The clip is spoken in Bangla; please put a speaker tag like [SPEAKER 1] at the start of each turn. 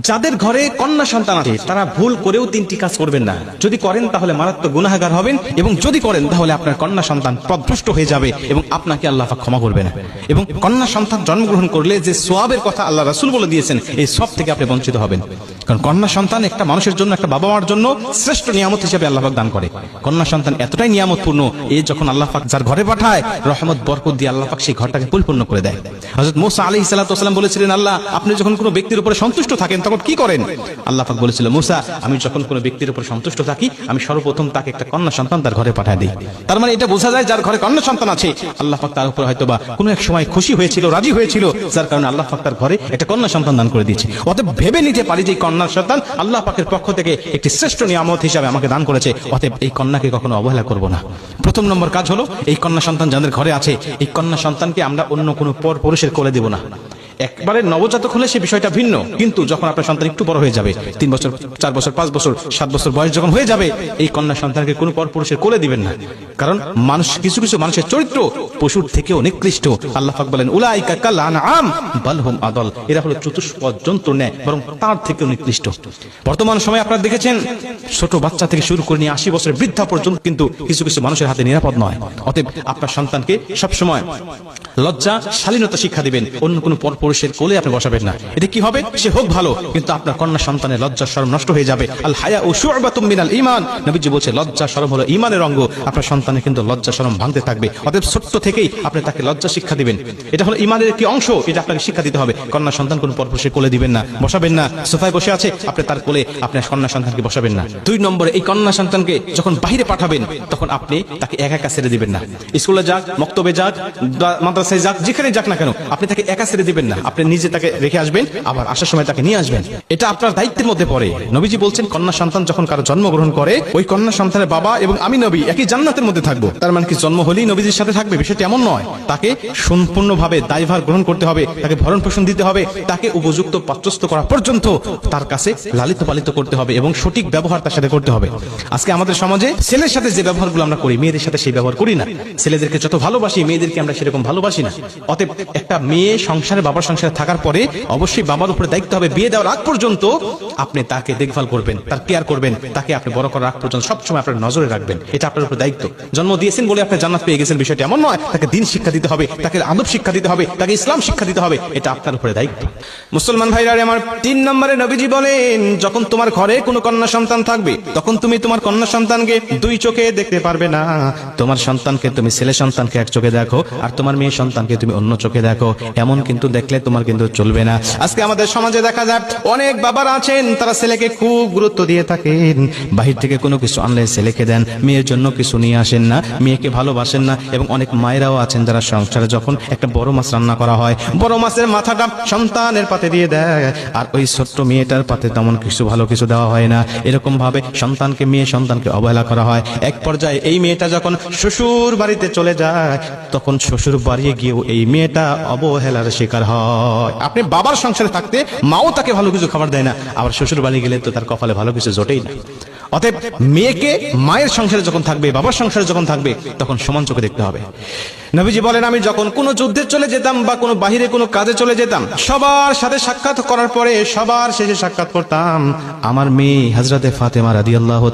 [SPEAKER 1] যাদের ঘরে কন্যা সন্তান আছে তারা ভুল করেও তিনটি কাজ করবেন না। যদি করেন তাহলে মারাত্মক গুনাহগার হবেন, এবং যদি করেন তাহলে আপনার কন্যা সন্তান পথভ্রষ্ট হয়ে যাবে এবং আপনাকে আল্লাহ পাক ক্ষমা করবে না। এবং কন্যা সন্তান জন্মগ্রহণ করলে যে সওয়াবের কথা আল্লাহ রাসূল বলে দিয়েছেন, এই সব থেকে আপনি বঞ্চিত হবেন। কারণ কন্যা সন্তান একটা মানুষের জন্য, একটা বাবা মার জন্য শ্রেষ্ঠ নিয়ামত হিসেবে আল্লাহ পাক দান করে। কন্যা সন্তান এতটাই নিয়ামতপূর্ণ, এই যখন আল্লাহ পাক যার ঘরে পাঠায়, রহমত বরকত দিয়ে আল্লাহ পাক সেই ঘরটাকে পরিপূর্ণ করে দেয়। হযরত মূসা আলাইহিস সালাতু ওয়াস সালাম বলেছিলেন, আল্লাহ আপনি যখন কোনো ব্যক্তির উপরে সন্তুষ্ট থাকেন তখন কি করেন? আল্লাহ পাক বলেছিল, মূসা আমি যখন কোনো ব্যক্তির উপর সন্তুষ্ট থাকি আমি সর্বপ্রথম তাকে একটা কন্যা সন্তান তার ঘরে পাঠিয়ে দিই। তার মানে এটা বোঝা যায় যার ঘরে কন্যা সন্তান আছে আল্লাহ পাক তার উপর হয়তোবা কোনো এক সময় খুশি হয়েছিল, রাজি হয়েছিল, যার কারণে আল্লাহ পাক তার ঘরে একটা কন্যা সন্তান দান করে দিয়েছে। অতএব ভেবে নিতে পারি যে কন্যা সন্তান আল্লাহ পাকের পক্ষ থেকে একটি শ্রেষ্ঠ নিয়ামত হিসাবে আমাকে দান করেছে। অতএব এই কন্যাকে কখনো অবহেলা করব না। প্রথম নম্বর কাজ হলো, এই কন্যা সন্তান যাদের ঘরে আছে এই কন্যা সন্তানকে আমরা অন্য কোনো পর পুরুষের কোলে দেব না। একবারে নবজাতক হলে সে বিষয়টা ভিন্ন, কিন্তু যখন আপনার সন্তান একটু বড় হয়ে যাবে, 3 বছর 4 বছর 5 বছর 7 বছর বয়স যখন হয়ে যাবে, এই কন্যা সন্তানকে কোনো পর পুরুষের কোলে দিবেন না। কারণ মানুষ, কিছু কিছু মানুষের চরিত্র পশুর থেকেও নিকৃষ্ট। আল্লাহ পাক বলেন, উলাইকা কাল আনআম বাল হুম আদল, এরা হলো চতুষ্পদ জন্তুর ন্যায়, বরং তার থেকেও নিকৃষ্ট। বর্তমান সময়ে আপনারা দেখেছেন ছোট বাচ্চা থেকে শুরু করে নিয়ে 80 বছরের বৃদ্ধা পর্যন্ত কিন্তু কিছু কিছু মানুষের হাতে নিরাপদ নয়। অতএব আপনার সন্তানকে সবসময় লজ্জা শালীনতা শিক্ষা দিবেন, অন্য কোনো পর পুরুষের কোলে আপনি বসাবেন না। এতে কি হবে? সে হোক ভালো, কিন্তু আপনার কন্যা সন্তানের লজ্জা শরম নষ্ট হয়ে যাবে। আল হায়া ও শু'বাতুম মিনাল ঈমান, নবীজি বলছে লজ্জা শরম হলো ঈমানের অঙ্গ। আপনার সন্তানের কিন্তু লজ্জা শরম ভাঙতে থাকবে। অতএব ছোট্ট থেকেই আপনি তাকে লজ্জা শিক্ষা দিবেন, এটা হলো ঈমানের একটি অংশ, এটা আপনাকে শিক্ষা দিতে হবে। কন্যা সন্তান কোনো পর পুরুষের কোলে দিবেন না, বসাবেন না। সোফায় বসে আছে, আপনি তার কোলে আপনার কন্যা সন্তানকে বসাবেন না। 2 নম্বরে, এই কন্যা সন্তানকে যখন বাইরে পাঠাবেন তখন আপনি তাকে একা একা ছেড়ে দিবেন না। স্কুলে যাক, মক্তবে যাক, মাদ্রাসায় যাক, যেখানে যাক না কেন, আপনি তাকে একা ছেড়ে দিবেন না। আপনি নিজে তাকে রেখে আসবেন, আবার আসার সময় তাকে নিয়ে আসবেন। এটা আপনার দায়িত্বের মধ্যে পড়ে। নবীজি বলছেন, কন্যা সন্তান যখন কারো জন্মগ্রহণ করে, ওই কন্যা সন্তানের বাবা এবং আমি নবী একই জান্নাতের মধ্যে থাকবো। তার মানে কি জন্ম হলেই নবীজির সাথে থাকবে? বিষয়টি এমন নয়। তাকে সম্পূর্ণভাবে দায়ভার গ্রহণ করতে হবে, তাকে ভরণ পোষণ দিতে হবে, তাকে উপযুক্ত পাত্রস্থ করা পর্যন্ত তার কাছে লালিত পালিত করতে হবে এবং সঠিক ব্যবহার তার সাথে করতে হবে। আজকে আমাদের সমাজে ছেলের সাথে যে ব্যবহারগুলো আমরা করি, মেয়েদের সাথে সেই ব্যবহার করি না। ছেলেদেরকে যত ভালোবাসি, মেয়েদেরকে আমরা সেরকম ভালোবাসি না। অতএব একটা মেয়ে সংসারে, বাবার সংসারে থাকার পরে অবশ্যই বাবার উপরে দায়িত্ব হবে, বিয়ে দেওয়ার আগ পর্যন্ত আপনি তাকে দেখভাল করবেন, তার কেয়ার করবেন, তাকে আপনি বড় করার আগ পর্যন্ত সবসময় আপনার নজরে রাখবেন। এটা আপনার উপর দায়িত্ব। জন্ম দিয়েছেন বলে আপনি জান্নাত পেয়ে গেছেন, বিষয়টি এমন নয়। তাকে দ্বীন শিক্ষা দিতে হবে, তাকে আদব শিক্ষা দিতে হবে, তাকে ইসলাম শিক্ষা দিতে হবে। এটা আপনার উপরে দায়িত্ব। মুসলমান ভাইরা আমার, 3 নম্বরে নবীজি বলেন, যখন তোমার ঘরে কোনো কন্যা সন্তান থাকবে তখন তুমি তোমার কন্যা সন্তানকে 2 চোখে দেখতে পারবে না। তোমার সন্তানকে তুমি ছেলে সন্তানকে এক চোখে দেখো, আর তোমার মেয়ে সন্তানকে তুমি অন্য চোখে দেখো। এমন কিন্তু দেখলে তোমার কিন্তু চলবে না। আজকে আমাদের সমাজে দেখা যায় অনেক বাবারা আছেন, তারা ছেলেকে খুব গুরুত্ব দিয়ে থাকেন। বাহির থেকে কোনো কিছু আনলে ছেলেকে দেন, মেয়ের জন্য কিছু নিয়ে আসেন না, মেয়েকে ভালোবাসেন না। এবং অনেক মায়েরাও আছেন যারা সংসারে যখন একটা বড় মাছ রান্না করা হয়, বড় মাছের মাথাটা সন্তানের পাতে দিয়ে দেয়, আর ওই ছোট্ট মেয়েটার পাতে তেমন কিছু ভালো কিছু দেওয়া হয় না। এরকম ভাবে সন্তানকে, মেয়ে সন্তানকে অবহেলা করা হয়। এক পর্যায়ে এই মেয়েটা যখন শ্বশুর বাড়িতে চলে যায়, তখন শ্বশুর বাড়ি গিয়েও এই মেয়েটা অবহেলার শিকার হয়। আপনি বাবার সংসারে থাকতে মাও তাকে ভালো কিছু খাবার দেয় না, আবার শ্বশুর বাড়ি গেলে তো তার কপালে ভালো কিছু জোটেই না। অতএব মেয়েকে মায়ের সংসারে যখন থাকবে, বাবার সংসারে যখন থাকবে, তখন সমান চোখে দেখতে হবে। নবীজি বলেন, আমি যখন কোনো যুদ্ধে চলে যেতাম বা কোনো বাহিরে কোনো কাজে চলে যেতাম, সবার সাথে সাক্ষাৎ করার পরে সবার শেষে সাক্ষাৎ করতাম আমার মেয়ে হযরতে ফাতেমা রাদিয়াল্লাহু